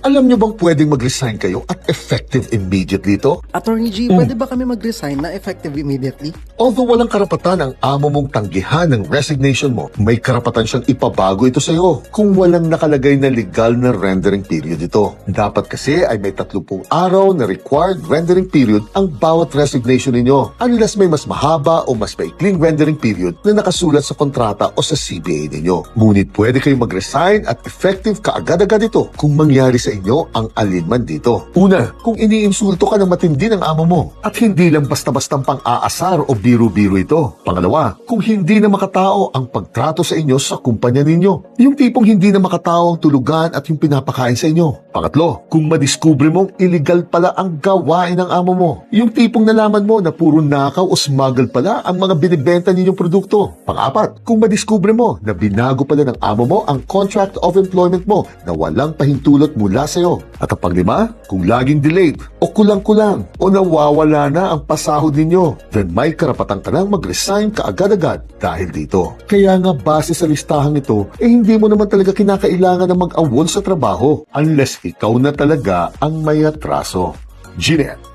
Alam nyo bang pwedeng mag-resign kayo at effective immediately ito? Attorney G, pwede ba kami mag-resign na effective immediately? Although walang karapatan ang amo mong tanggihan ng resignation mo, may karapatan siyang ipabago ito sa iyo kung walang nakalagay na legal na rendering period ito. Dapat kasi ay may 30 araw na required rendering period ang bawat resignation ninyo unless may mas mahaba o mas maikling rendering period na nakasulat sa kontrata o sa CBA ninyo. Ngunit pwede kayong mag-resign at effective kaagad-agad ito kung mangyari sa inyo ang alinman dito. Una, kung iniinsulto ka ng matindi ng amo mo at hindi lang basta-bastang pang-aasar o biro-biro ito. Pangalawa, kung hindi na makatao ang pagtrato sa inyo sa kumpanya ninyo. Yung tipong hindi na makatao ang tulugan at yung pinapakain sa inyo. Pangatlo, kung madiskubre mong illegal pala ang gawain ng amo mo. Yung tipong nalaman mo na puro nakaw o smuggle pala ang mga binibenta ninyong produkto. Pang-apat, kung madiskubre mo na binago pala ng amo mo ang contract of employment mo na walang pahintulot mula sa iyo. At ang panglima, kung laging delayed o kulang-kulang o nawawala na ang pasahod ninyo, then may karapatan ka nang mag-resign kaagad-agad dahil dito. Kaya nga base sa listahang ito, hindi mo naman talaga kinakailangan na mag-awol sa trabaho unless ikaw na talaga ang may atraso. Jeanette.